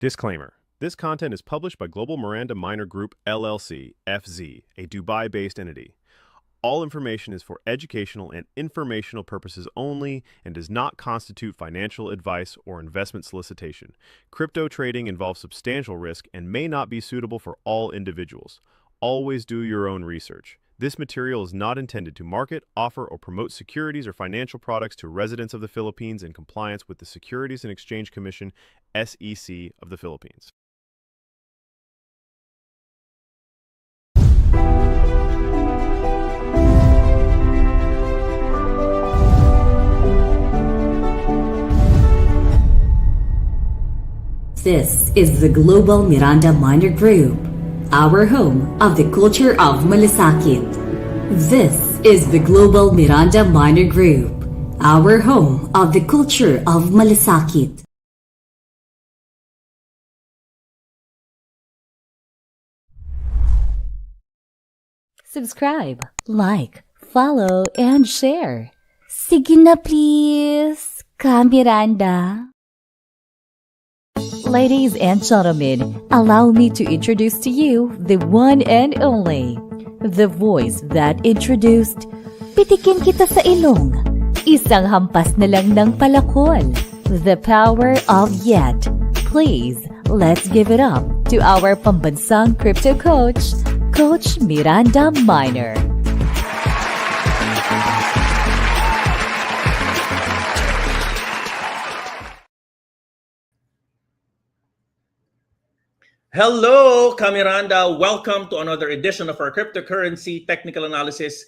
Disclaimer. This content is published by Global Miranda Minor Group LLC, FZ, a Dubai-based entity. All information is for educational and informational purposes only and does not constitute financial advice or investment solicitation. Crypto trading involves substantial risk and may not be suitable for all individuals. Always do your own research. This material is not intended to market, offer, or promote securities or financial products to residents of the Philippines in compliance with the Securities and Exchange Commission, SEC, of the Philippines. This is the Global Miranda Minor Group, our home of the culture of Malasakit. This is the Global Miranda Minor Group, our home of the culture of Malasakit. Subscribe, like, follow, and share. Sige na please, Kamiranda. Ladies and gentlemen, allow me to introduce to you the one and only, the voice that introduced, pitikin kita sa ilong, isang hampas na lang ng palakol, the power of yet. Please, let's give it up to our pambansang crypto coach, Coach Miranda Minor. Hello, Kamiranda. Welcome to another edition of our cryptocurrency technical analysis,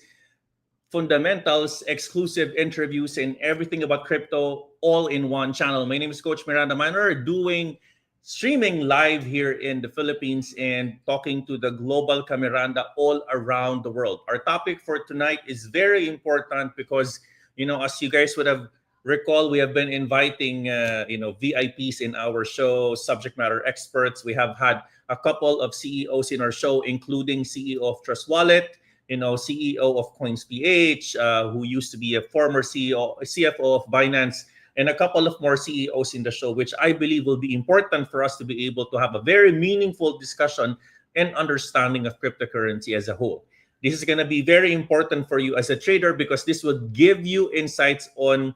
fundamentals, exclusive interviews, and everything about crypto all in one channel. My name is Coach Miranda Minor, streaming live here in the Philippines and talking to the global Kamiranda all around the world. Our topic for tonight is very important because, as you guys would have recall, we have been inviting VIPs in our show, subject matter experts. We have had a couple of CEOs in our show, including CEO of Trust Wallet, CEO of CoinsPH, who used to be a former CFO of Binance, and a couple of more CEOs in the show, which I believe will be important for us to be able to have a very meaningful discussion and understanding of cryptocurrency as a whole. This is going to be very important for you as a trader because this would give you insights on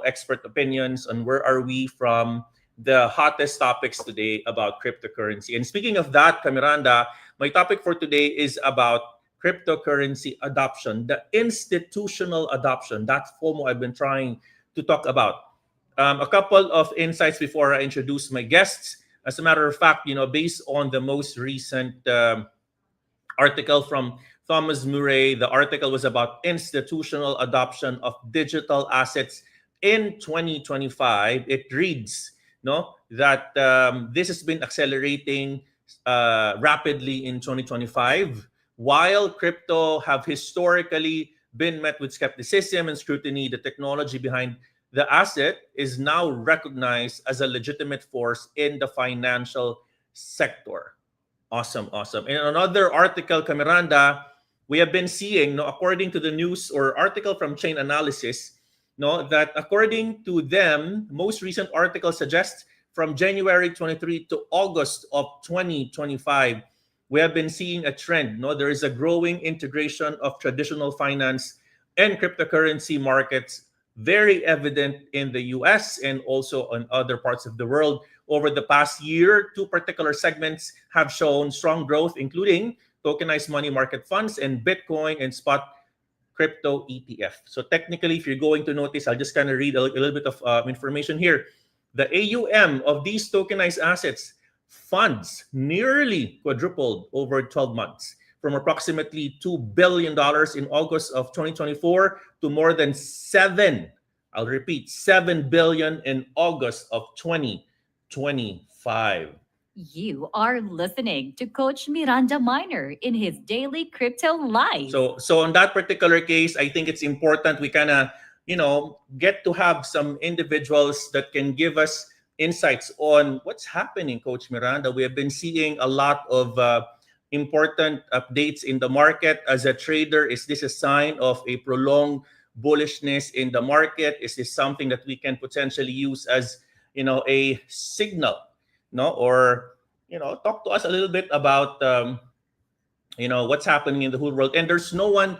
expert opinions on where are we from the hottest topics today about cryptocurrency. And speaking of that, Kamiranda, my topic for today is about cryptocurrency adoption, the institutional adoption, that FOMO I've been trying to talk about. A couple of insights before I introduce my guests. As a matter of fact, based on the most recent article from Thomas Murray, the article was about institutional adoption of digital assets in 2025. It reads that this has been accelerating rapidly in 2025, while crypto have historically been met with skepticism and scrutiny. The technology behind the asset is now recognized as a legitimate force in the financial sector. Awesome. In another article, Kamiranda, we have been seeing, according to the news or article from Chain Analysis, that according to them, most recent article suggests from January 23 to August of 2025, we have been seeing a trend. There is a growing integration of traditional finance and cryptocurrency markets, very evident in the US and also in other parts of the world. Over the past year, two particular segments have shown strong growth, including tokenized money market funds and Bitcoin and spot crypto ETF. So technically, if you're going to notice, I'll just kind of read a little bit of information here. The AUM of these tokenized assets funds nearly quadrupled over 12 months, from approximately $2 billion in August of 2024 to more than $7 billion in August of 2025. You are listening to Coach Miranda Minor in his daily crypto life. So on that particular case, I think it's important we kind of, get to have some individuals that can give us insights on what's happening, Coach Miranda. We have been seeing a lot of important updates in the market. As a trader, is this a sign of a prolonged bullishness in the market? Is this something that we can potentially use as, a signal no, or talk to us a little bit about what's happening in the whole world. And there's no one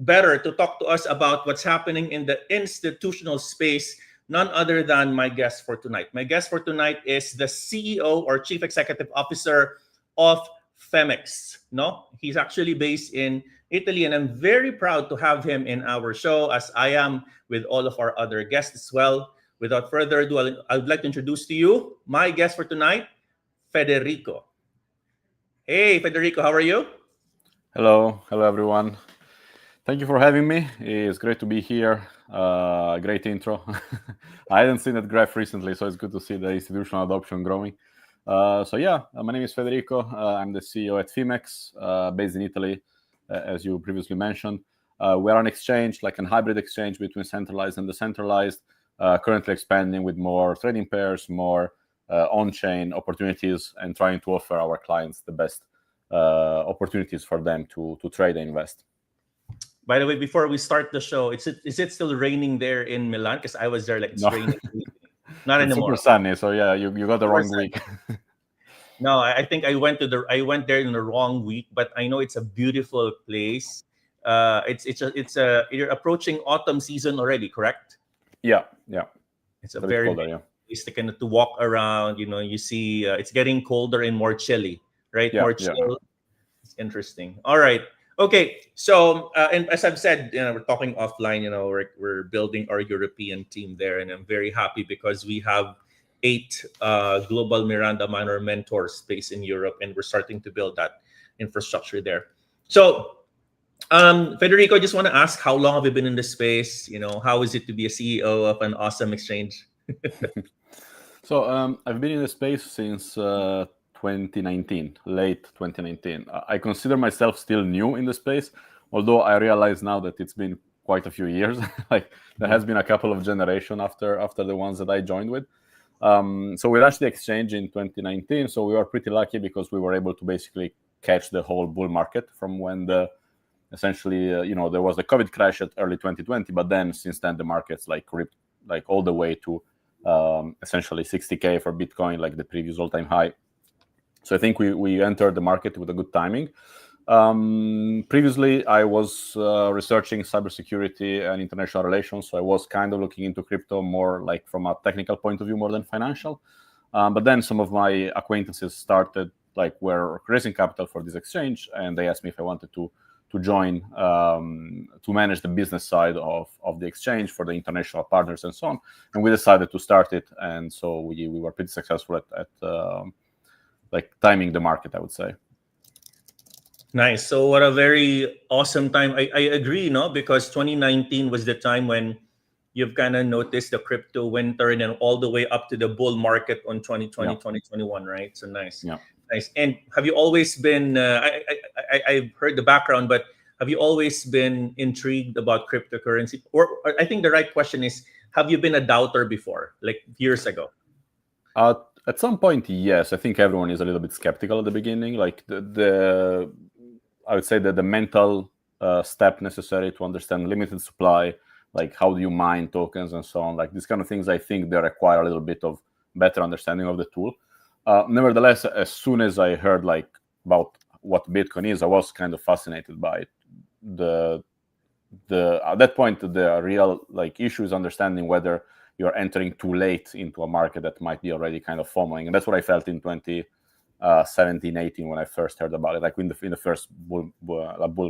better to talk to us about what's happening in the institutional space, none other than my guest for tonight. My guest for tonight is the CEO or Chief Executive Officer of Phemex. No, he's actually based in Italy, and I'm very proud to have him in our show, as I am with all of our other guests as well. Without further ado, I would like to introduce to you my guest for tonight, Federico. Hey, Federico, how are you? Hello, everyone. Thank you for having me. It's great to be here. Great intro. I hadn't seen that graph recently, so it's good to see the institutional adoption growing. My name is Federico. I'm the CEO at Phemex, based in Italy, as you previously mentioned. We're an exchange, like a hybrid exchange between centralized and decentralized, currently expanding with more trading pairs, more on-chain opportunities, and trying to offer our clients the best opportunities for them to trade and invest. By the way, before we start the show, is it still raining there in Milan? Because I was there, like it's No. raining. Not It's anymore. super sunny, so yeah, you got the Super wrong sunny. week. No, I think I went there in the wrong week, but I know it's a beautiful place. You're approaching autumn season already, correct? Yeah. It's a A bit very colder, nice yeah. place to kind of to walk around. You see it's getting colder and more chilly, right? Yeah, More yeah. chill. It's interesting. All right. Okay. So, and as I've said, we're talking offline. We're building our European team there, and I'm very happy because we have 8 global Miranda Minor mentors based in Europe, and we're starting to build that infrastructure there. So, Federico, I just want to ask, how long have you been in this space? How is it to be a CEO of an awesome exchange? So I've been in the space since 2019, late 2019. I consider myself still new in the space, although I realize now that it's been quite a few years. Like there has been a couple of generations after the ones that I joined with. So we launched the exchange in 2019. So we were pretty lucky because we were able to basically catch the whole bull market from when essentially there was the COVID crash at early 2020. But then since then the markets ripped all the way to essentially 60K for Bitcoin, like the previous all-time high. So I think we entered the market with a good timing. Previously, I was researching cybersecurity and international relations, so I was kind of looking into crypto more like from a technical point of view more than financial. But then some of my acquaintances were raising capital for this exchange, and they asked me if I wanted to join to manage the business side of the exchange for the international partners and so on. And we decided to start it, and so we were pretty successful at timing the market, I would say. Nice. So what a very awesome time. I agree, because 2019 was the time when you've kind of noticed the crypto winter and then all the way up to the bull market on 2020, 2021, right? So nice. Yeah. Nice. And have you always been, I've heard the background, but have you always been intrigued about cryptocurrency? Or I think the right question is, have you been a doubter before, like years ago? At some point, yes. I think everyone is a little bit skeptical at the beginning. Like I would say that the mental step necessary to understand limited supply, like how do you mine tokens and so on, like these kind of things, I think they require a little bit of better understanding of the tool. Nevertheless, as soon as I heard about what Bitcoin is, I was kind of fascinated by it. At that point, the real issue is understanding whether you're entering too late into a market that might be already kind of foaming, and that's what I felt in 2017, 18 when I first heard about it, like in the first bull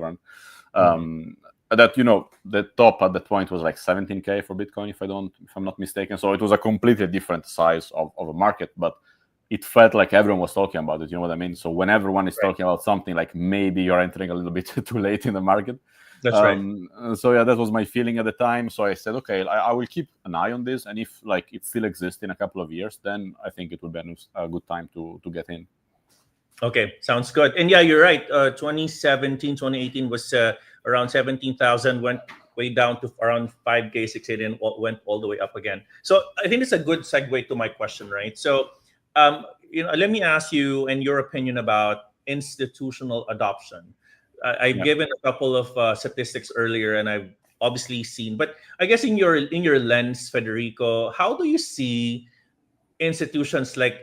run. That the top at that point was like 17K for Bitcoin, if I'm not mistaken. So it was a completely different size of a market, but it felt like everyone was talking about it. You know what I mean? So when everyone is talking about something, like maybe you're entering a little bit too late in the market. That's right. So yeah, that was my feeling at the time. So I said, okay, I will keep an eye on this, and if it still exists in a couple of years, then I think it would be a good time to get in. Okay, sounds good. And yeah, you're right. 2017, 2018 was around 17,000, went way down to around 5K, 6K, and went all the way up again. So I think it's a good segue to my question, right? So, let me ask you and your opinion about institutional adoption. I've given a couple of statistics earlier, and I've obviously seen, but I guess in your lens, Federico, how do you see institutions like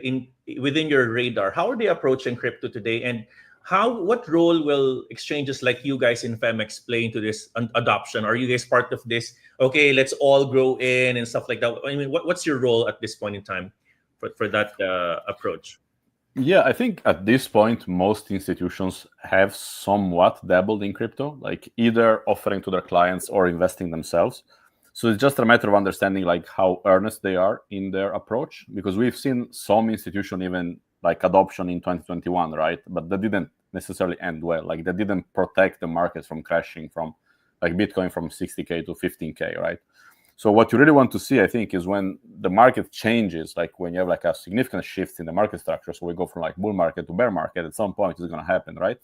within your radar, how are they approaching crypto today, and what role will exchanges like you guys in Phemex play into this adoption? Are you guys part of this? Okay, let's all grow in and stuff like that. I mean, what's your role at this point in time for that approach? Yeah, I think at this point, most institutions have somewhat dabbled in crypto, like either offering to their clients or investing themselves. So it's just a matter of understanding like how earnest they are in their approach, because we've seen some institution even like adoption in 2021, right? But that didn't necessarily end well. Like they didn't protect the market from crashing from like Bitcoin from 60K to 15K, right? So what you really want to see, I think, is when the market changes, like when you have like a significant shift in the market structure. So we go from like bull market to bear market, at some point it's going to happen, right?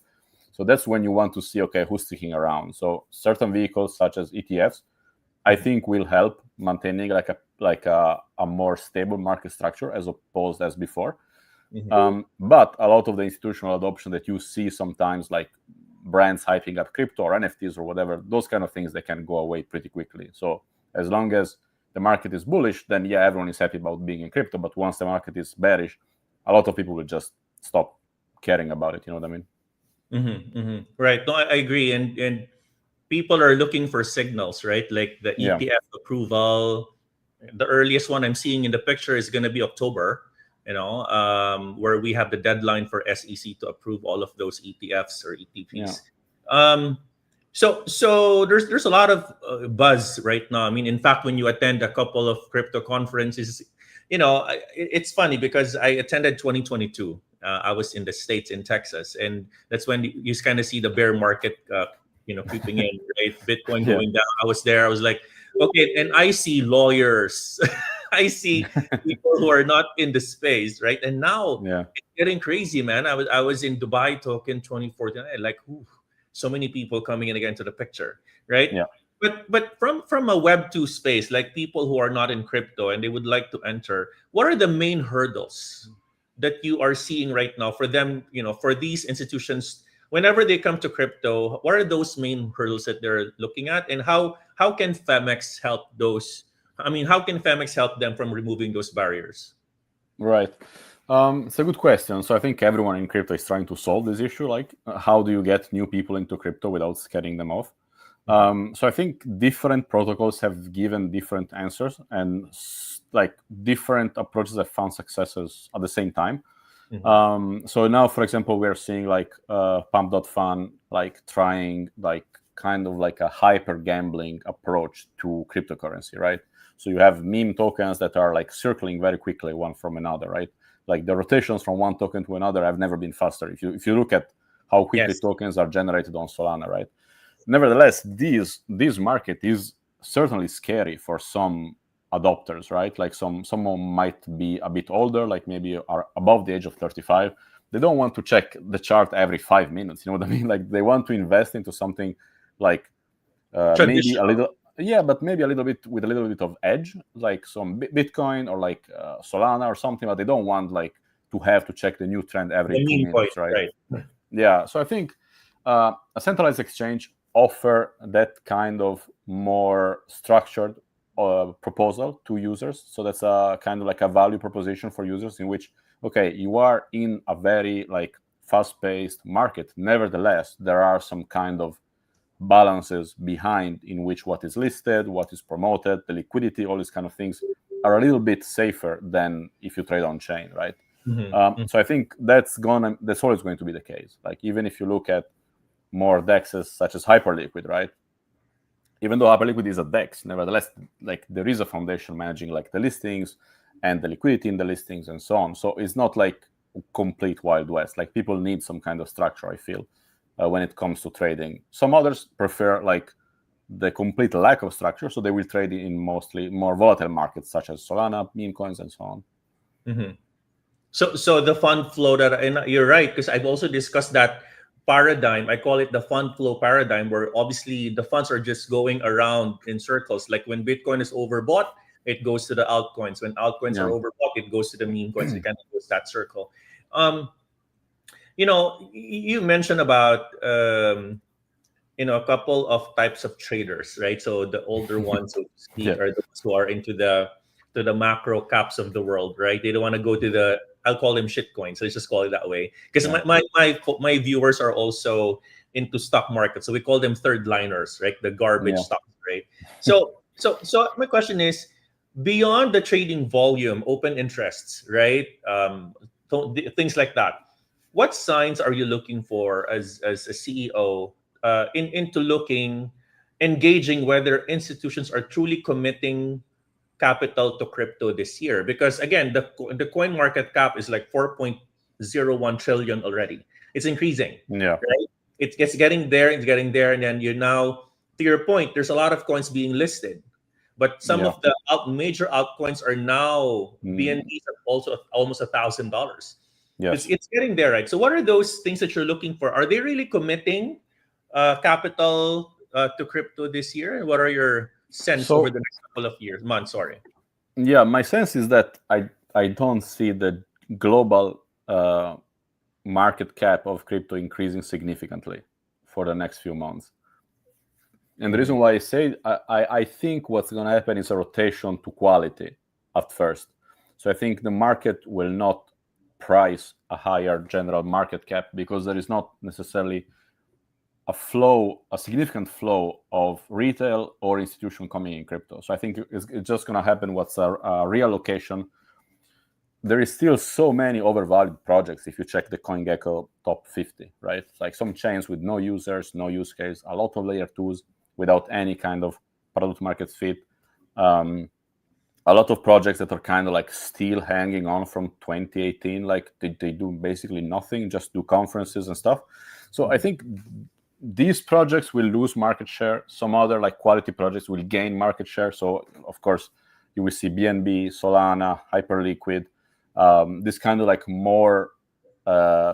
So that's when you want to see, okay, who's sticking around. So certain vehicles such as ETFs, I think will help maintaining like a more stable market structure as opposed as before. But a lot of the institutional adoption that you see sometimes, like brands hyping up crypto or NFTs or whatever, those kind of things, they can go away pretty quickly. So as long as the market is bullish, then yeah, everyone is happy about being in crypto. But once the market is bearish, a lot of people will just stop caring about it. You know what I mean? Right. No, I agree. And people are looking for signals, right? Like the Yeah. ETF approval. The earliest one I'm seeing in the picture is going to be October, where we have the deadline for SEC to approve all of those ETFs or ETPs. So there's a lot of buzz right now. I mean, in fact, when you attend a couple of crypto conferences, it's funny because I attended 2022. I was in the States, in Texas, and that's when you kind of see the bear market, creeping in, right? Bitcoin going down. I was there. I was like, okay, and I see lawyers, I see people who are not in the space, right? And now it's getting crazy, man. I was in Dubai talking 2014, like, so many people coming in again to the picture, right? Yeah. But from a Web2 space, like people who are not in crypto and they would like to enter, what are the main hurdles that you are seeing right now for them, for these institutions whenever they come to crypto? What are those main hurdles that they're looking at, and how can Phemex help those? I mean, how can Phemex help them from removing those barriers? Right. It's a good question. So I think everyone in crypto is trying to solve this issue. Like, how do you get new people into crypto without scaring them off? So I think different protocols have given different answers, and like different approaches have found successes at the same time. So now, for example, we're seeing like Pump.Fun like trying like kind of like a hyper gambling approach to cryptocurrency, right? So you have meme tokens that are like circling very quickly one from another, right? Like the rotations from one token to another have never been faster. If you look at how quickly tokens are generated on Solana, right? Nevertheless, this market is certainly scary for some adopters, right? Like someone might be a bit older, like maybe are above the age of 35. They don't want to check the chart every 5 minutes. You know what I mean? Like they want to invest into something like maybe a little, but maybe a little bit with a little bit of edge, like some Bitcoin or like Solana or something. But they don't want like to have to check the new trend every 2 minutes, right? Yeah. So I think a centralized exchange offer that kind of more structured proposal to users. So that's a kind of like a value proposition for users in which, okay, you are in a very like fast-paced market. Nevertheless, there are some kind of balances behind in which what is listed, what is promoted, the liquidity, all these kind of things are a little bit safer than if you trade on chain, right? So I think that's always going to be the case. Like even if you look at more dexes such as Hyperliquid, right? Even though Hyperliquid is a dex, nevertheless, like there is a foundation managing like the listings and the liquidity in the listings and so on. So it's not like complete Wild West. Like people need some kind of structure, I feel, when it comes to trading. Some others prefer like the complete lack of structure, so they will trade in mostly more volatile markets such as Solana, meme coins, and so on. So the fund flow and you're right, because I've also discussed that paradigm. I call it the fund flow paradigm, where obviously the funds are just going around in circles. Like when Bitcoin is overbought, it goes to the altcoins. When altcoins are overbought, it goes to the meme coins. It kind of goes that circle. You mentioned about a couple of types of traders, right? So the older ones, so to speak, are those who are into the macro caps of the world, right? They don't want to go to the I'll call them shit coins. So let's just call it that way. Because Yeah. my viewers are also into stock market, so we call them third liners, right? The garbage Yeah. stocks, right? So my question is, beyond the trading volume, open interests, right? Things like that. What signs are you looking for as a CEO into engaging whether institutions are truly committing capital to crypto this year? Because again, the coin market cap is like 4.01 trillion already. It's increasing, Yeah. right? It's getting there, and then you're now, to your point, there's a lot of coins being listed, but some Yeah. of the major altcoins are now Mm, BNBs at also almost $1,000. It's yes. it's getting there, right? So what are those things that you're looking for? Are they really committing capital to crypto this year? And what are your sense over So the next couple of months? Sorry. yeah, my sense is that I don't see the global market cap of crypto increasing significantly for the next few months. And the reason why I say I think what's going to happen is a rotation to quality at first. So I think the market will not price a higher general market cap because there is not necessarily a significant flow of retail or institution coming in crypto. So I think it's just going to happen what's a reallocation. There is still so many overvalued projects if you check the CoinGecko top 50, right? It's like some chains with no users, no use case, a lot of layer twos without any kind of product market fit. A lot of projects that are kind of like still hanging on from 2018, like they do basically nothing, just do conferences and stuff. So I think these projects will lose market share. Some other like quality projects will gain market share. So of course you will see BNB, Solana, Hyperliquid, this kind of like more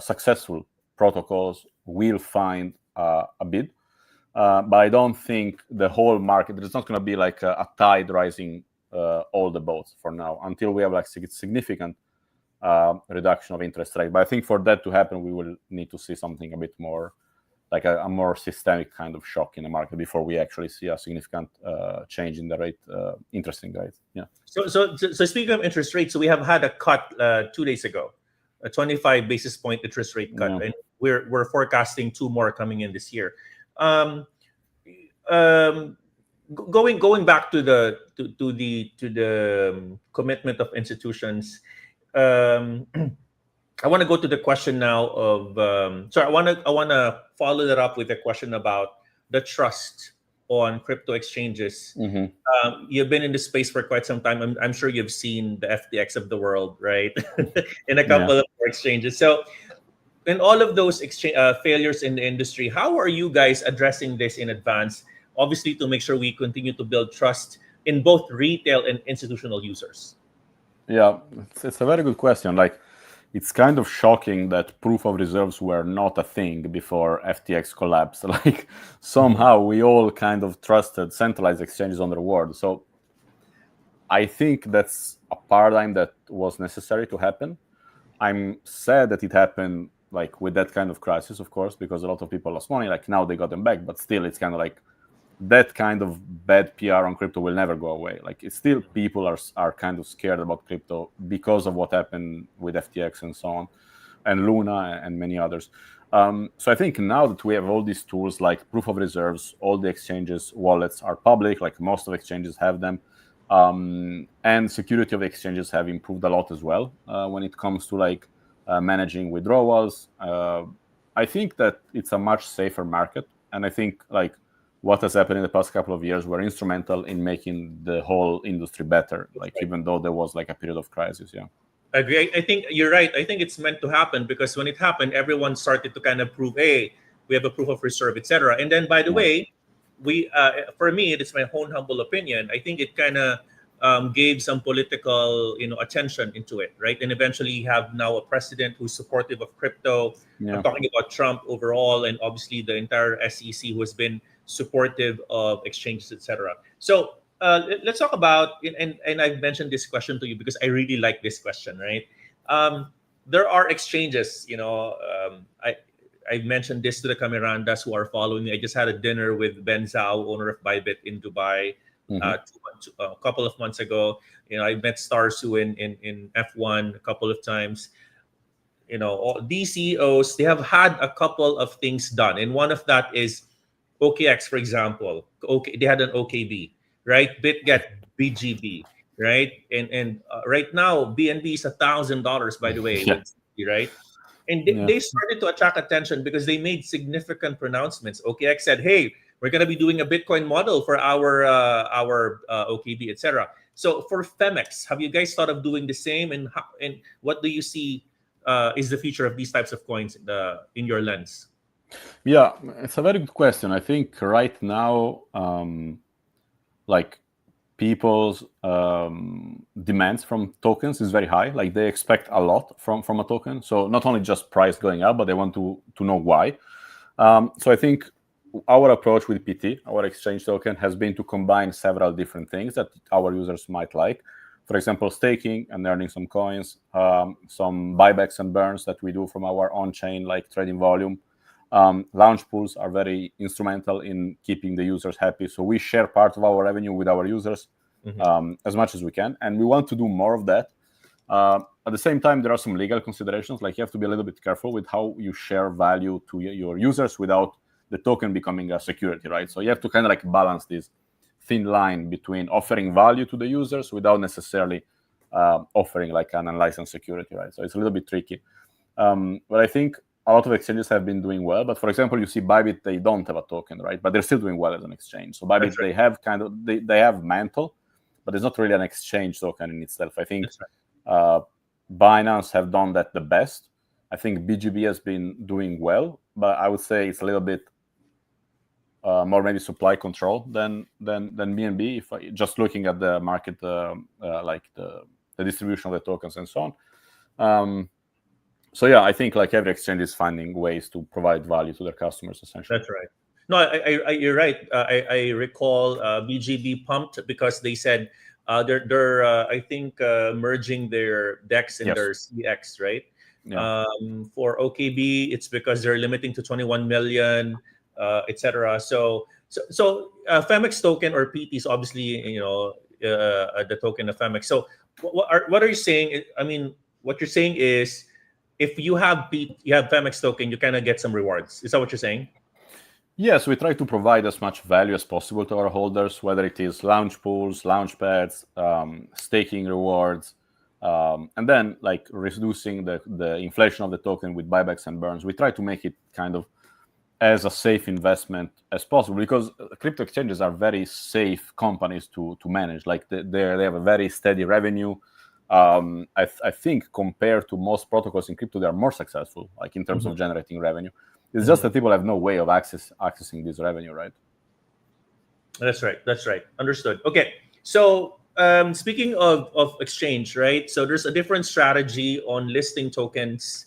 successful protocols will find a bid. But I don't think the whole market, there's not going to be like a tide rising all the boats for now until we have like significant reduction of interest rate. But I think for that to happen, we will need to see something a bit more like a more systemic kind of shock in the market before we actually see a significant change in the rate, interesting rates. Yeah. So speaking of interest rates, so we have had a cut 2 days ago, a 25 basis point interest rate cut, Yeah. and we're forecasting 2 more coming in this year. Um, um, going back to the commitment of institutions. Um, I want to go to the question now of sorry, I want to follow that up with a question about the trust on crypto exchanges. Mm-hmm. You've been in this space for quite some time. I'm sure you've seen the FTX of the world, right? In a Yeah. couple of exchanges. So, in all of those failures in the industry, how are you guys addressing this in advance? Obviously, to make sure we continue to build trust in both retail and institutional users. Yeah, it's a very good question. Like, it's kind of shocking that proof of reserves were not a thing before FTX collapsed. Like, somehow we all kind of trusted centralized exchanges on the world. So I think that's a paradigm that was necessary to happen. I'm sad that it happened like with that kind of crisis, of course, because a lot of people lost money. Like now they got them back, but still, it's kind of like that kind of bad PR on crypto will never go away. Like it's still people are kind of scared about crypto because of what happened with FTX and so on, and Luna and many others. So I think now that we have all these tools like proof of reserves, all the exchanges wallets are public, like most of exchanges have them, and security of exchanges have improved a lot as well when it comes to like managing withdrawals. I think that it's a much safer market, and I think like what has happened in the past couple of years were instrumental in making the whole industry better. Like even though there was like a period of crisis, yeah. Agree. I think you're right. I think it's meant to happen because when it happened, everyone started to kind of prove, hey, we have a proof of reserve, etc. And then, by the Yeah. way, we, for me, it's my own humble opinion. I think it kind of gave some political, attention into it, right? And eventually, you have now a president who's supportive of crypto. I'm Yeah. talking about Trump overall, and obviously the entire SEC who has been supportive of exchanges, etc. So let's talk about, and I've mentioned this question to you because I really like this question, right? There are exchanges, I mentioned this to the Camirandas who are following me. I just had a dinner with Ben Zhao, owner of Bybit in Dubai, Mhm. a couple of months ago. I met Starsu in F1 a couple of times. these CEOs, they have had a couple of things done, and one of that is OKX, for example. Okay, they had an OKB, right? BitGet, BGB, right? And right now, BNB is $1,000, by the way, Yeah. with right? And Yeah. they started to attract attention because they made significant pronouncements. OKX said, "Hey, we're going to be doing a Bitcoin model for our OKB, etc." So for Phemex, have you guys thought of doing the same? And what do you see is the future of these types of coins in your lens? Yeah, it's a very good question. I think right now, like people's demands from tokens is very high. Like they expect a lot from a token. So not only just price going up, but they want to know why. So I think our approach with PT, our exchange token, has been to combine several different things that our users might like. For example, staking and earning some coins, some buybacks and burns that we do from our on-chain, like trading volume. Launch pools are very instrumental in keeping the users happy. So we share part of our revenue with our users as much as we can. And we want to do more of that. At the same time, there are some legal considerations. Like you have to be a little bit careful with how you share value to your users without the token becoming a security, right? So you have to kind of like balance this thin line between offering value to the users without necessarily offering like an unlicensed security, right? So it's a little bit tricky. But I think a lot of exchanges have been doing well. But for example, you see Bybit, they don't have a token, right? But they're still doing well as an exchange. So Bybit, Right. they have they have Mantle, but it's not really an exchange token in itself. I think Binance have done that the best. I think BGB has been doing well, but I would say it's a little bit more maybe supply control than BNB. If just looking at the market, like the distribution of the tokens and so on. So yeah, I think like every exchange is finding ways to provide value to their customers. Essentially, That's right. No, you're right. I recall BGB pumped because they said they're I think merging their DEX and yes. their CX, right? Yeah. For OKB, it's because they're limiting to 21 million, etc. So Phemex token or PT is obviously the token of Phemex. So what are you saying? I mean, what you're saying is if you have Phemex token, you kind of get some rewards. Is that what you're saying? Yes, we try to provide as much value as possible to our holders, whether it is launch pools, launch pads, staking rewards, and then like reducing the inflation of the token with buybacks and burns. We try to make it kind of as a safe investment as possible because crypto exchanges are very safe companies to manage. Like they have a very steady revenue. I think compared to most protocols in crypto, they are more successful, like in terms of generating revenue. It's just that people have no way of accessing this revenue, right? That's right. That's right. Understood. Okay. So speaking of exchange, right? So there's a different strategy on listing tokens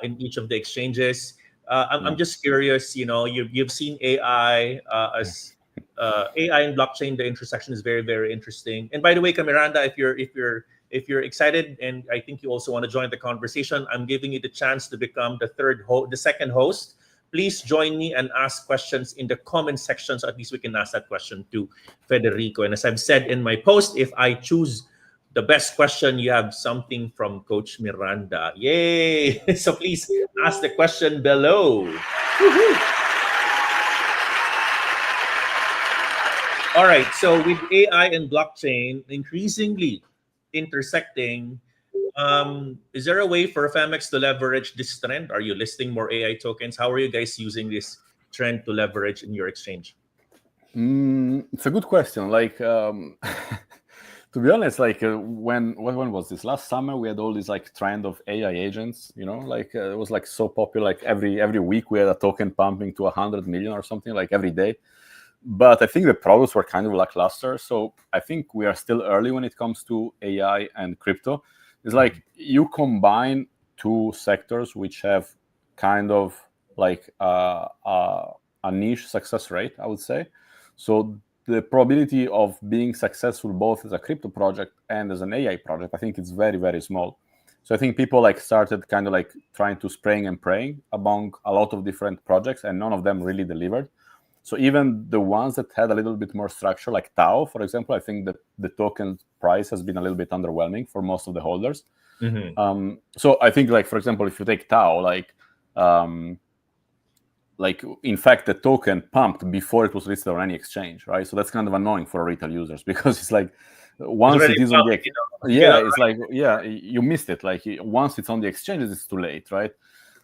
in each of the exchanges. I'm just curious. You've seen AI as AI and blockchain. The intersection is very, very interesting. And by the way, Camiranda, if you're excited, and I think you also want to join the conversation, I'm giving you the chance to become the second host. Please join me and ask questions in the comment section, so at least we can ask that question to Federico. And as I've said in my post, if I choose the best question, you have something from Coach Miranda. Yay! So please ask the question below. Woo-hoo. All right. So with AI and blockchain increasingly intersecting, is there a way for Phemex to leverage this trend? Are you listing more AI tokens? How are you guys using this trend to leverage in your exchange? It's a good question. Like, to be honest, like when was this? Last summer, we had all this like trend of AI agents. Like it was like so popular. Like every week, we had a token pumping to 100 million or something. Like every day. But I think the products were kind of lackluster. So I think we are still early when it comes to AI and crypto. It's like you combine two sectors which have kind of like a niche success rate, I would say. So the probability of being successful both as a crypto project and as an AI project, I think it's very, very small. So I think people like started kind of like trying to spraying and praying among a lot of different projects, and none of them really delivered. So even the ones that had a little bit more structure, like Tau, for example, I think that the token price has been a little bit underwhelming for most of the holders. So I think, like, for example, if you take Tau, like in fact the token pumped before it was listed on any exchange, right? So that's kind of annoying for retail users because it's like once it is on the it's like you missed it. Like once it's on the exchanges, it's too late, right?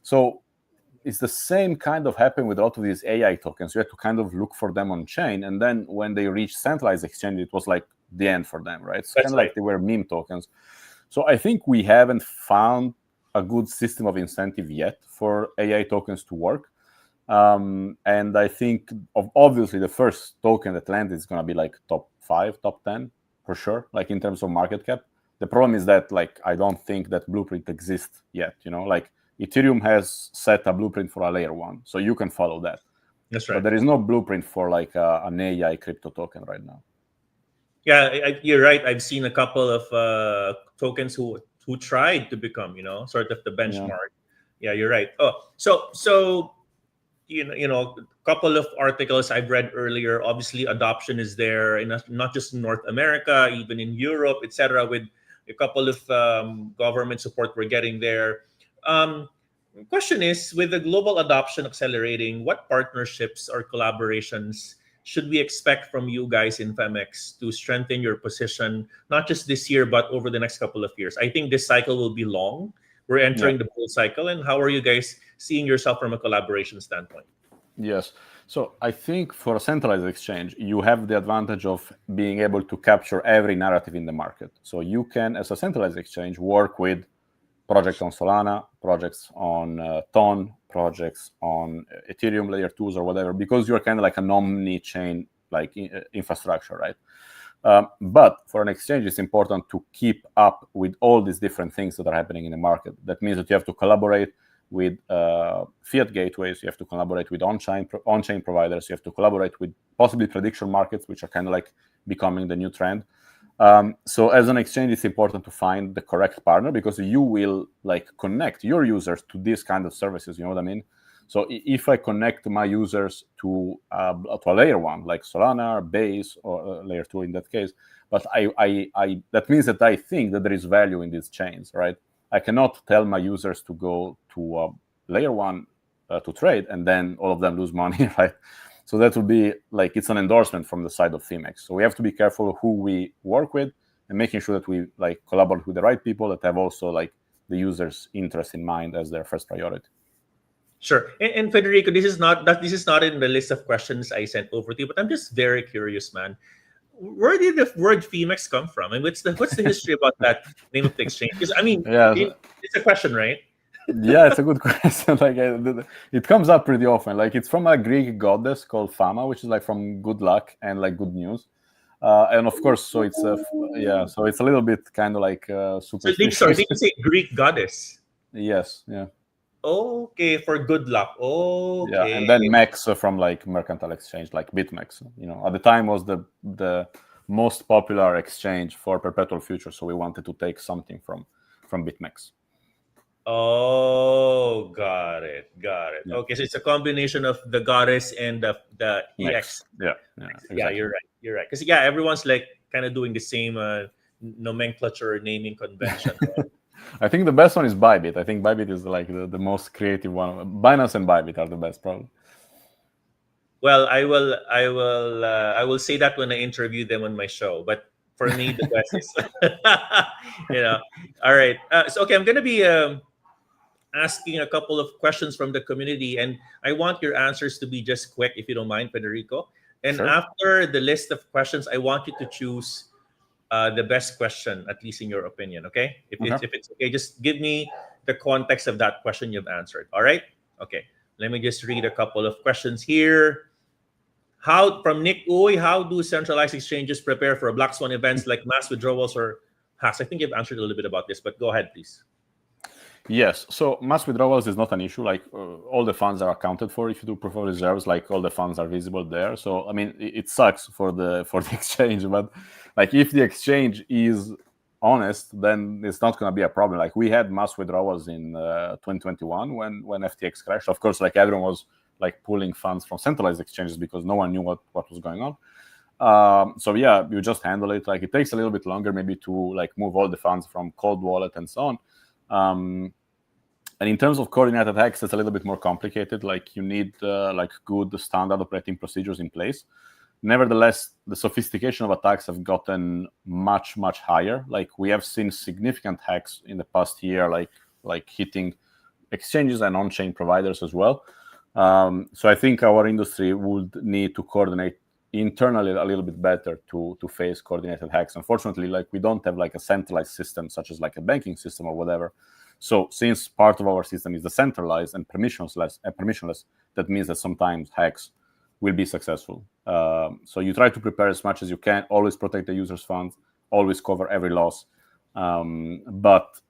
So it's the same kind of happened with a lot of these AI tokens. You had to kind of look for them on chain, and then when they reached centralized exchange, it was like the end for them, right? It's kind of like they were meme tokens. So I think we haven't found a good system of incentive yet for AI tokens to work. And I think obviously the first token that landed is going to be like top 5, top 10 for sure, like in terms of market cap. The problem is that like I don't think that blueprint exists yet. Like Ethereum has set a blueprint for a layer 1, so you can follow that. That's right. But there is no blueprint for like an AI crypto token right now. Yeah, you're right. I've seen a couple of tokens who tried to become, sort of the benchmark. Yeah, you're right. Oh, so a couple of articles I've read earlier. Obviously, adoption is there, not just in North America, even in Europe, etc. With a couple of government support we're getting there. Question is, with the global adoption accelerating, what partnerships or collaborations should we expect from you guys in Phemex to strengthen your position, not just this year, but over the next couple of years? I think this cycle will be long. We're entering the bull cycle. And how are you guys seeing yourself from a collaboration standpoint? Yes. So I think for a centralized exchange, you have the advantage of being able to capture every narrative in the market. So you can, as a centralized exchange, work with projects on Solana, projects on Ton, projects on Ethereum layer 2s or whatever, because you're kind of like an omni-chain like infrastructure, right? But for an exchange, it's important to keep up with all these different things that are happening in the market. That means that you have to collaborate with fiat gateways, you have to collaborate with on-chain providers, you have to collaborate with possibly prediction markets, which are kind of like becoming the new trend. So as an exchange, it's important to find the correct partner because you will like connect your users to these kind of services. You know what I mean? So if I connect my users to a layer 1, like Solana, Base, or layer 2 in that case, but I that means that I think that there is value in these chains, right? I cannot tell my users to go to layer 1 to trade and then all of them lose money, right? So that would be like, it's an endorsement from the side of Phemex. So we have to be careful who we work with and making sure that we like collaborate with the right people that have also like the user's interest in mind as their first priority. Sure. And Federico, this is not in the list of questions I sent over to you, but I'm just very curious, man. Where did the word Phemex come from? And what's the history about that name of the exchange? Because I mean, it's a question, right? Yeah, it's a good question. Like it comes up pretty often. Like it's from a Greek goddess called Fama, which is like from good luck and like good news. And of course, so it's so it's a little bit kind of like superstitious. So did you say Greek goddess? Yes. Yeah. Okay, for good luck. Okay. Yeah, and then Mex from like mercantile exchange, like BitMEX. At the time was the most popular exchange for perpetual futures, so we wanted to take something from BitMEX. Oh, got it. Yeah. Okay, so it's a combination of the goddess and the EX. Yeah, exactly. Yeah, you're right. Because everyone's like kind of doing the same nomenclature naming convention. Right? I think the best one is Bybit. I think Bybit is like the most creative one. Binance and Bybit are the best, probably. Well, I will say that when I interview them on my show. But for me, the best is, All right. So okay, I'm gonna be asking a couple of questions from the community, and I want your answers to be just quick, if you don't mind, Federico. And sure. After the list of questions, I want you to choose the best question, at least in your opinion. Okay? If it's okay, just give me the context of that question you've answered. All right? Okay. Let me just read a couple of questions here. From Nick Uy, how do centralized exchanges prepare for black swan events like mass withdrawals or hacks? I think you've answered a little bit about this, but go ahead, please. Yes. So mass withdrawals is not an issue. Like all the funds are accounted for. If you do proof of reserves, like all the funds are visible there. So I mean, it sucks for the exchange, but like if the exchange is honest, then it's not going to be a problem. Like we had mass withdrawals in 2021 when FTX crashed. Of course, like everyone was like pulling funds from centralized exchanges because no one knew what was going on. So yeah, you just handle it. Like it takes a little bit longer, maybe to like move all the funds from cold wallet and so on. And in terms of coordinated hacks, it's a little bit more complicated. Like you need like good standard operating procedures in place. Nevertheless, the sophistication of attacks have gotten much, much higher. Like we have seen significant hacks in the past year, like hitting exchanges and on-chain providers as well. So I think our industry would need to coordinate internally a little bit better to face coordinated hacks. Unfortunately, like we don't have like a centralized system such as like a banking system or whatever. So since part of our system is decentralized and permissionless, that means that sometimes hacks will be successful. So you try to prepare as much as you can, always protect the user's funds, always cover every loss. But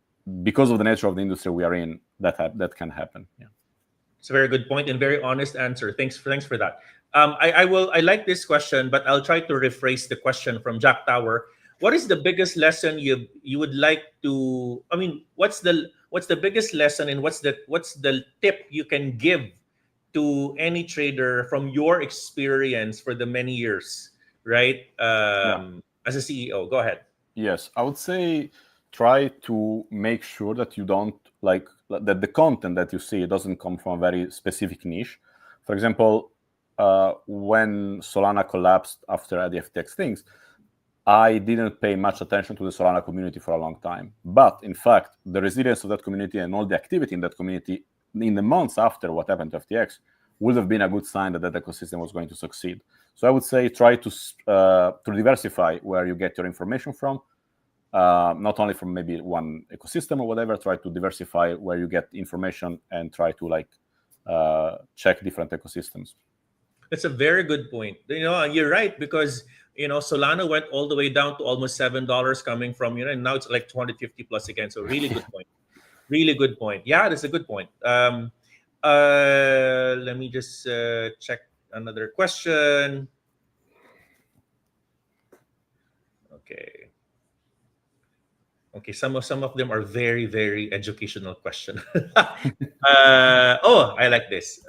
because of the nature of the industry we are in, that can happen. Yeah. It's a very good point and very honest answer. Thanks for that. I like this question, but I'll try to rephrase the question from Jack Tower. What is the biggest lesson you would like to? I mean, what's the biggest lesson, and what's the tip you can give to any trader from your experience for the many years, right? As a CEO, go ahead. Yes, I would say try to make sure that you don't like that the content that you see doesn't come from a very specific niche. For example, when Solana collapsed after the FTX things, I didn't pay much attention to the Solana community for a long time. But in fact, the resilience of that community and all the activity in that community in the months after what happened to FTX would have been a good sign that that ecosystem was going to succeed. So I would say try to diversify where you get your information from, not only from maybe one ecosystem or whatever. Try to diversify where you get information and try to like check different ecosystems. That's a very good point. You're right, because Solana went all the way down to almost $7 coming from, and now it's like 250 plus again. So really good point. Really good point. Yeah, that's a good point. Let me just check another question. Okay, some of them are very, very educational question. I like this.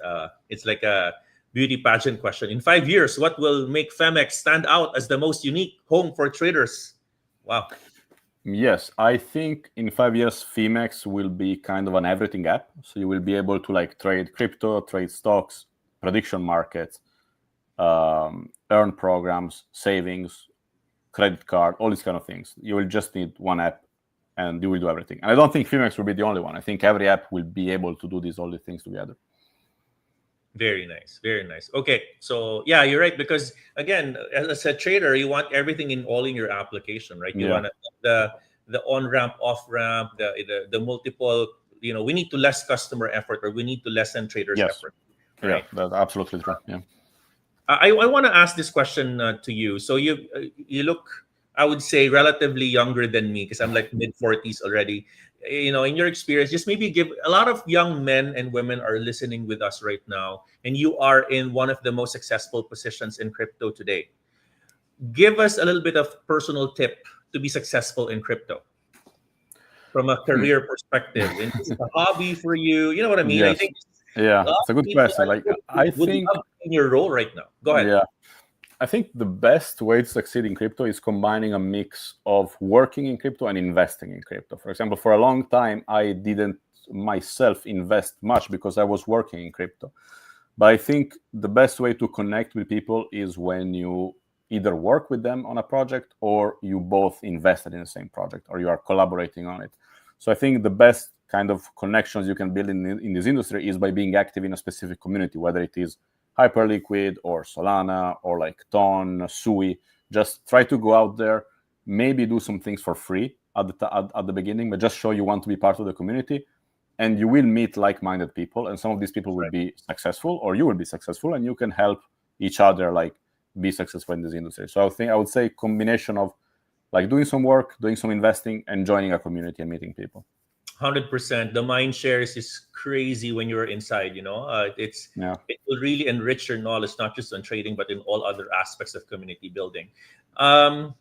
It's like a beauty pageant question. In 5 years, what will make Phemex stand out as the most unique home for traders? Wow. Yes, I think in 5 years, Phemex will be kind of an everything app. So you will be able to like trade crypto, trade stocks, prediction markets, earn programs, savings, credit card, all these kind of things. You will just need one app and you will do everything. And I don't think Phemex will be the only one. I think every app will be able to do all these things together. Very nice. Very nice. Okay. So yeah, you're right. Because again, as a trader, you want everything all in your application, right? You want the on-ramp, off-ramp, the multiple, we need to less customer effort, or we need to lessen traders' effort. Right? Yeah, that's absolutely true. Yeah. I want to ask this question to you. So you look, I would say, relatively younger than me, because I'm like mid-40s already. In your experience, just maybe give a lot of young men and women are listening with us right now, and you are in one of the most successful positions in crypto today. Give us a little bit of personal tip to be successful in crypto from a career perspective. And it's a hobby for you. You know what I mean? Yes. I think it's a good question. Like I think in your role right now. Go ahead. Yeah. I think the best way to succeed in crypto is combining a mix of working in crypto and investing in crypto. For example, for a long time, I didn't myself invest much because I was working in crypto. But I think the best way to connect with people is when you either work with them on a project or you both invested in the same project or you are collaborating on it. So I think the best kind of connections you can build in this industry is by being active in a specific community, whether it is Hyperliquid or Solana or like Ton, Sui. Just try to go out there, maybe do some things for free at the beginning, but just show you want to be part of the community, and you will meet like-minded people, and some of these people will be successful, or you will be successful, and you can help each other like be successful in this industry. So I would say combination of like doing some work, doing some investing, and joining a community and meeting people. 100%. The mind shares is crazy when you're inside. It will really enrich your knowledge, not just on trading, but in all other aspects of community building. Let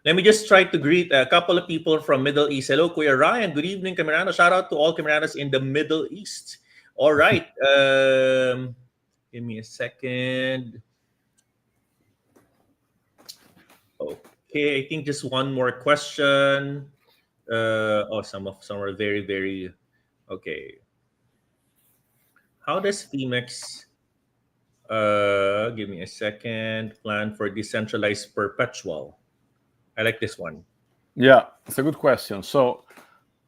me just try to greet a couple of people from Middle East. Hello, Kuya Ryan. Good evening, Camerano. Shout out to all Cameranos in the Middle East. All right. Give me a second. Okay, I think just one more question. Some are very, very okay. How does Phemex give me a second plan for decentralized perpetual? I like this one. Yeah, it's a good question. So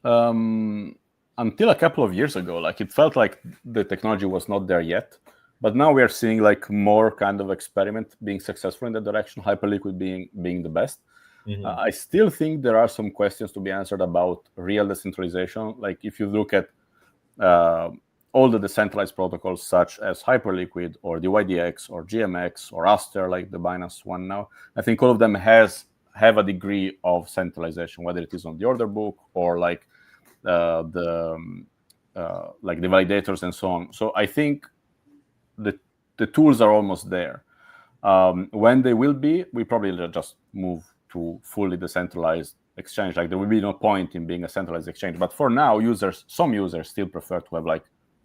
until a couple of years ago, like it felt like the technology was not there yet, but now we are seeing like more kind of experiment being successful in that direction. Hyperliquid being the best. I still think there are some questions to be answered about real decentralization. Like if you look at all the decentralized protocols such as Hyperliquid or DYDX or GMX or Aster, like the Binance one now, I think all of them have a degree of centralization, whether it is on the order book or like the validators and so on. So I think the tools are almost there. When they will be, we probably just move to fully decentralized exchange. Like there will be no point in being a centralized exchange. But for now, some users still prefer to have like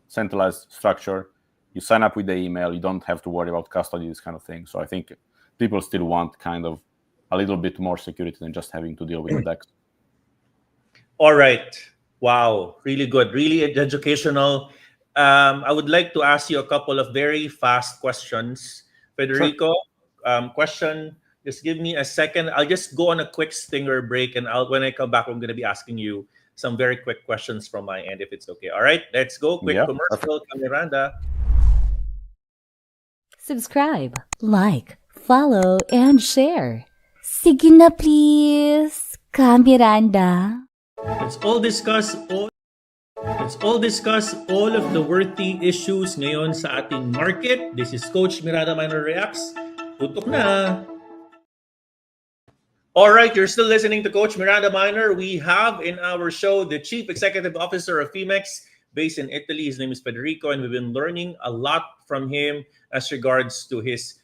centralized structure. You sign up with the email. You don't have to worry about custody, this kind of thing. So I think people still want kind of a little bit more security than just having to deal with the DEX. All right. Wow. Really good. Really educational. I would like to ask you a couple of very fast questions. Federico, question. Just give me a second. I'll just go on a quick stinger break, and when I come back, I'm going to be asking you some very quick questions from my end, if it's okay. All right, let's go. Quick Yeah, commercial. Miranda. Subscribe, like, follow, and share. Sige na please, Kamiranda. Let's all discuss all of the worthy issues ngayon sa ating market. This is Coach Miranda Minor Reacts. Tutok na! All right, you're still listening to Coach Miranda Minor. We have in our show the Chief Executive Officer of Phemex, based in Italy. His name is Federico, and we've been learning a lot from him as regards to his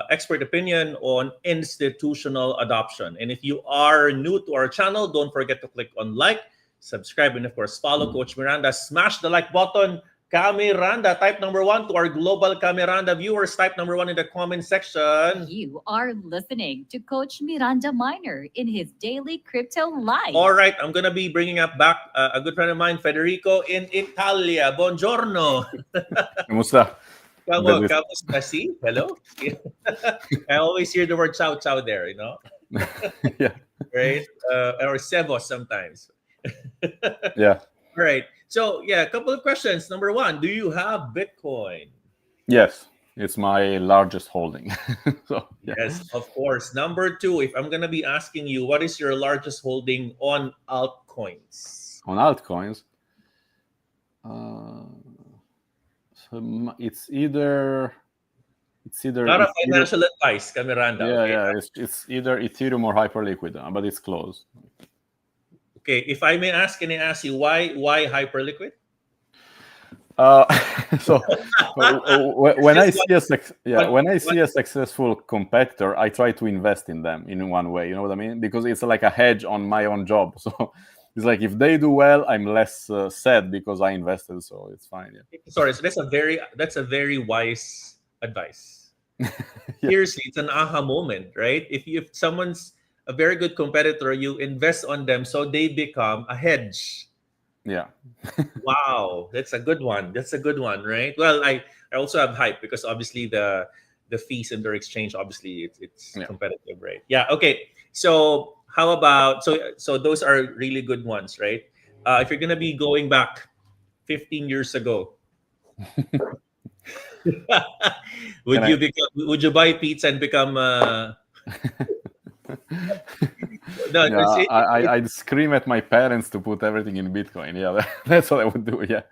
expert opinion on institutional adoption. And if you are new to our channel, don't forget to click on like, subscribe, and of course, follow Coach Miranda. Smash the like button. Kamiranda, type number 1 to our global Kamiranda viewers. Type number 1 in the comment section. You are listening to Coach Miranda Minor in his daily crypto live. All right, I'm gonna be bringing up back a good friend of mine, Federico in Italia. Buongiorno. Kamusta? Kamusta? See? Hello? I always hear the word ciao ciao there, you know? Yeah. Right? Or Sevos sometimes. Yeah. All right. So, yeah, a couple of questions. Number 1, do you have Bitcoin? Yes, it's my largest holding. So, yeah. Yes, of course. Number 2, if I'm going to be asking you, what is your largest holding on altcoins? On altcoins, so it's either not a financial advice, Kamiranda. Yeah, okay? Yeah, it's either Ethereum or Hyperliquid, but it's close. Okay, if I may ask, can I ask you why Hyperliquid? So when I see a successful competitor, I try to invest in them in one way. You know what I mean? Because it's like a hedge on my own job. So it's like if they do well, I'm less sad because I invested. So it's fine. Yeah. Sorry, so that's a very wise advice. Yeah. Seriously, it's an aha moment, right? If someone's a very good competitor, you invest on them so they become a hedge. Yeah. Wow, that's a good one. That's a good one, right? Well, I also have hype because obviously the fees in their exchange, obviously it's competitive, right? Yeah. Okay. So how about so those are really good ones, right? If you're gonna be going back 15 years ago, would you buy pizza and become No, yeah, I'd scream at my parents to put everything in Bitcoin. Yeah, that's what I would do. Yeah.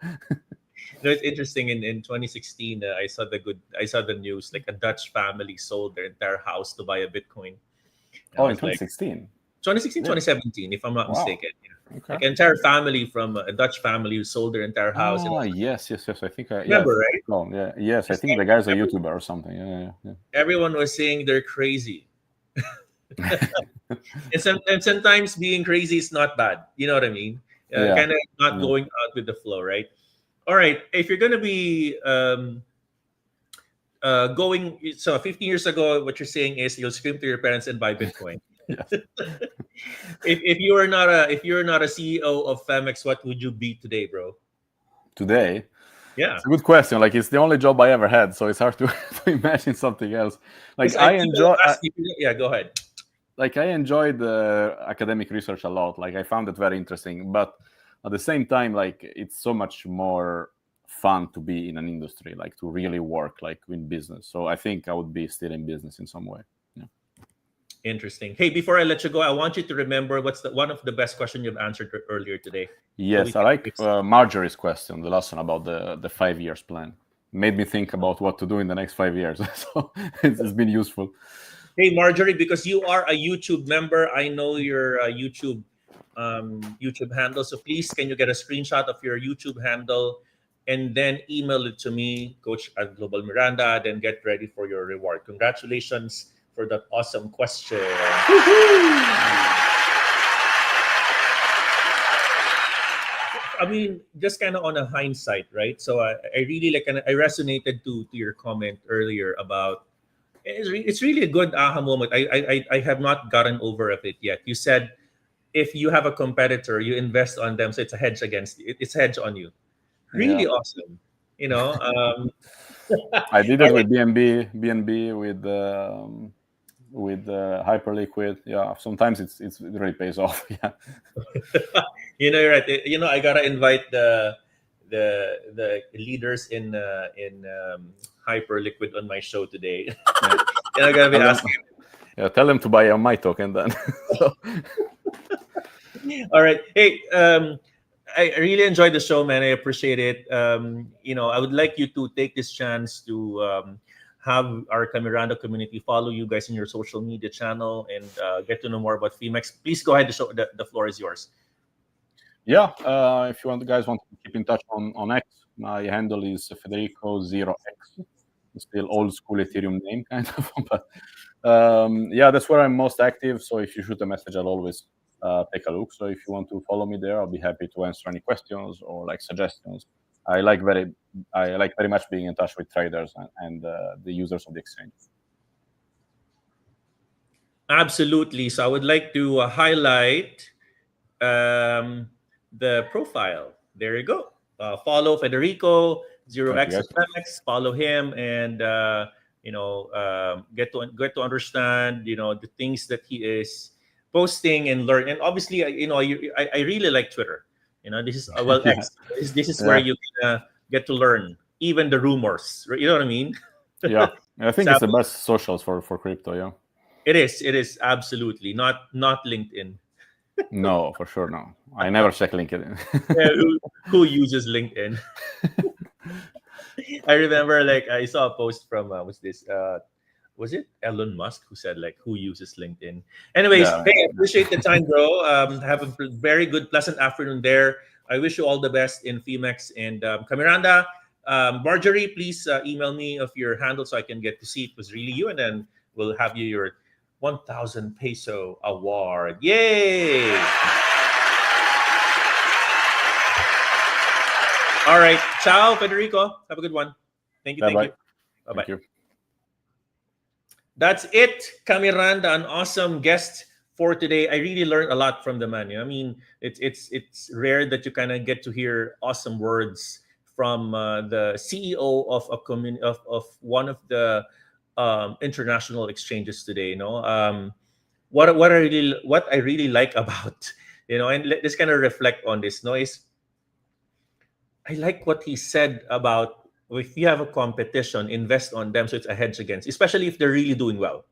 No, it's interesting. In 2016, I saw the news. Like a Dutch family sold their entire house to buy a Bitcoin. In 2016. 2017, if I'm not mistaken. Yeah. Okay. Like an entire family from a Dutch family who sold their entire house. Yes. I think I remember, right? Oh, yeah. Yes, I think the guy's a YouTuber or something. Yeah. Everyone was saying they're crazy. and sometimes being crazy is not bad. You know what I mean? Kind of not going out with the flow, right? All right. If you're going to be going, so 15 years ago, what you're saying is you'll scream to your parents and buy Bitcoin. Yes. If you are not a CEO of Phemex, what would you be today, bro? Today, Yeah. it's a good question. Like, it's the only job I ever had, so it's hard to, to imagine something else. Like, Because people ask you, yeah, go ahead. like, I enjoyed academic research a lot. Like, I found it very interesting, but at the same time, like, it's so much more fun to be in an industry, like to really work like in business. So I think I would be still in business in some way. Yeah. Interesting. Hey, before I let you go, I want you to remember what's the one of the best questions you've answered earlier today. Yes, I like Marjorie's question, the last one about the 5 years plan. Made me think about what to do in the next 5 years. So it's been useful. Hey, Marjorie, because you are a YouTube member, I know your YouTube handle. So please, can you get a screenshot of your YouTube handle and then email it to me, Coach at Global Miranda, then get ready for your reward. Congratulations for that awesome question. I mean, just kind of on a hindsight, right? So I really like, and I resonated to your comment earlier about it's really a good aha moment. I have not gotten over of it yet. You said if you have a competitor, you invest on them, so it's a hedge against it's a hedge on you. Really Yeah. awesome. You know, I did it all with right. BNB with Hyperliquid. Yeah, sometimes it really pays off. Yeah. You know, you're right. You know, I gotta invite the leaders in Hyperliquid on my show today. And I'm gonna be Tell them, asking. yeah, tell them to buy a my token then. So, All right. Hey, I really enjoyed the show, man. I appreciate it. You know, I would like you to take this chance to have our Camiranda community follow you guys in your social media channel and get to know more about Phemex. Please go ahead. The floor is yours. yeah, if you guys want to keep in touch on X, my handle is Federico0x. Still old school Ethereum name, kind of. But yeah, that's where I'm most active. So if you shoot a message, I'll always take a look. So if you want to follow me there, I'll be happy to answer any questions or like suggestions. I like very much being in touch with traders and the users of the exchange. Absolutely. So I would like to highlight the profile. There you go. Follow Federico Zero Thank you, X guys. of Pemex. Follow him and you know get to understand the things that he is posting and learn. And obviously, I really like Twitter. This is well Yeah, X. This is where yeah, you can get to learn even the rumors. You know what I mean? yeah. I think So it's the best socials for crypto. Yeah. it is. It is absolutely not LinkedIn. No, for sure, no. I never check LinkedIn. Yeah, who uses LinkedIn? I remember like I saw a post from what's this? Was it Elon Musk who said like who uses LinkedIn? Anyways, Yeah. hey, I appreciate the time, bro. Have a very good, pleasant afternoon there. I wish you all the best in Phemex and Camiranda. Marjorie, please email me of your handle so I can get to see it was really you, and then we'll have you your 1,000 peso award. Yay! All right. Ciao, Federico. Have a good one. Thank you. Bye Thank bye. you. Bye bye. Thank you. That's it, Camiranda, an awesome guest for today. I really learned a lot from the man. I mean, it's rare that you kind of get to hear awesome words from the CEO of a of one of the international exchanges today. What I really like about and let's kind of reflect on this. Is I like what he said about if you have a competition, invest on them so it's a hedge against, especially if they're really doing well.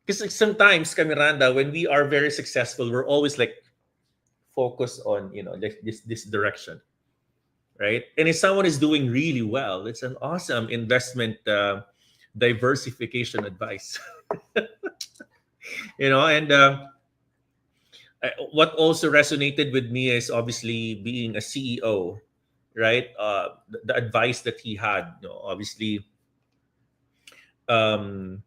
Because like sometimes, Camiranda, when we are very successful, we're always like focused on like this direction, right? And if someone is doing really well, it's an awesome investment diversification advice, And what also resonated with me is obviously being a CEO, right? The advice that he had, obviously, um,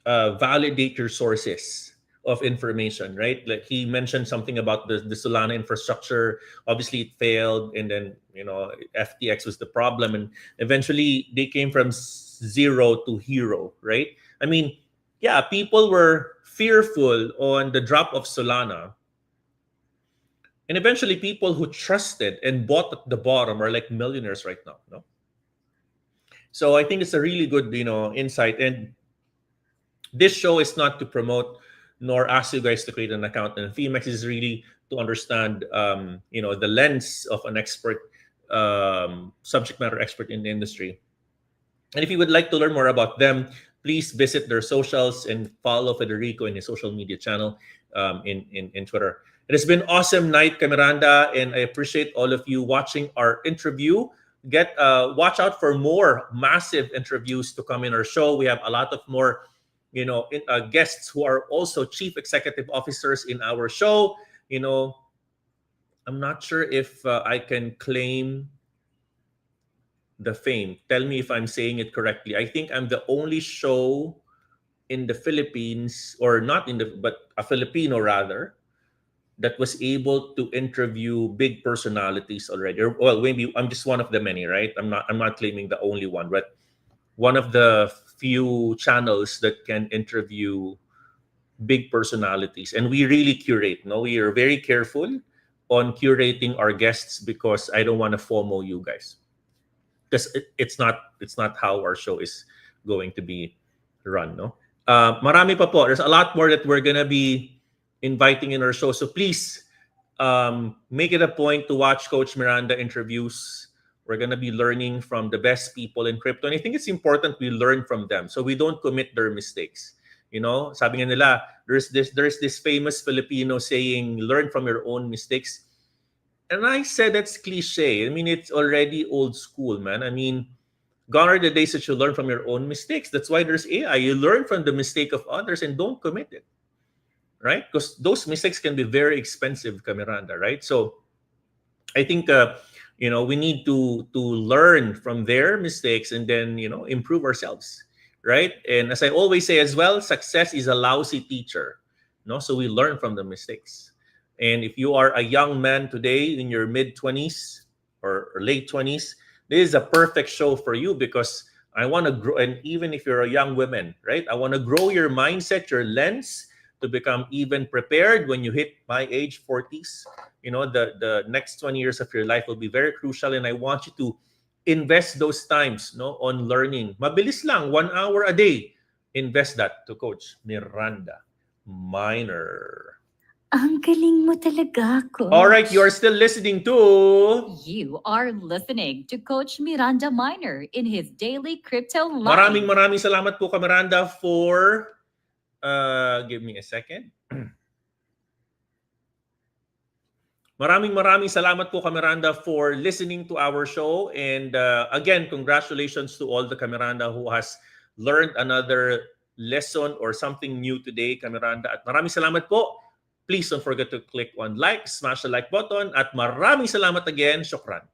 validate your sources, of information, right? Like he mentioned something about the Solana infrastructure. Obviously, it failed, and then FTX was the problem, and eventually they came from zero to hero, right? I mean, yeah, people were fearful on the drop of Solana, and eventually people who trusted and bought at the bottom are like millionaires right now. No, so I think it's a really good insight. And this show is not to promote nor ask you guys to create an account. And Phemex is really to understand, the lens of an expert, subject matter expert in the industry. And if you would like to learn more about them, please visit their socials and follow Federico in his social media channel, in Twitter. It has been awesome night, Camiranda, and I appreciate all of you watching our interview. Watch out for more massive interviews to come in our show. We have a lot of more guests who are also chief executive officers in our show. I'm not sure if I can claim the fame. Tell me if I'm saying it correctly. I think I'm the only show in the Philippines, or not but a Filipino rather, that was able to interview big personalities already. Or, well, maybe I'm just one of the many, right? I'm not claiming the only one, but one of the few channels that can interview big personalities. And we really curate. No, we are very careful on curating our guests because I don't want to FOMO you guys. Because it's not how our show is going to be run. No, marami pa po. There's a lot more that we're gonna be inviting in our show. So please, make it a point to watch Coach Miranda interviews. We're gonna be learning from the best people in crypto, and I think it's important we learn from them so we don't commit their mistakes. Sabi nga nila, there's this famous Filipino saying, "Learn from your own mistakes." And I said that's cliche. I mean, it's already old school, man. I mean, gone are the days that you learn from your own mistakes. That's why there's AI. You learn from the mistake of others and don't commit it, right? Because those mistakes can be very expensive, Camiranda, right? So I think we need to learn from their mistakes and then improve ourselves, right? And as I always say as well, success is a lousy teacher, no? So we learn from the mistakes. And if you are a young man today in your mid-20s or late 20s, this is a perfect show for you because I want to grow. And even if you're a young woman, right? I want to grow your mindset, your lens to become even prepared when you hit my age 40s. The next 20 years of your life will be very crucial. And I want you to invest those times on learning. Mabilis lang, 1 hour a day. Invest that to Coach Miranda Minor. Ang galing mo talaga, Coach. All right, you are still listening to... You are listening to Coach Miranda Minor in his daily crypto live. Maraming salamat po, Miranda, for... give me a second. Maraming salamat po, Miranda, for listening to our show. And again, congratulations to all the Miranda who has learned another lesson or something new today, Miranda. At maraming salamat po. Please don't forget to click on like, smash the like button, at maraming salamat again. Shukran.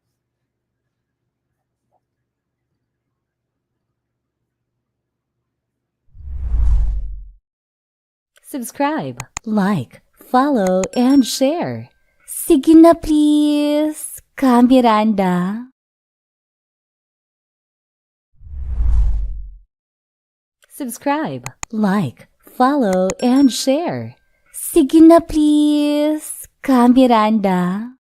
Subscribe, like, follow, and share. Sige na please, Kamiranda. Subscribe, like, follow, and share. Sige na please, Kamiranda.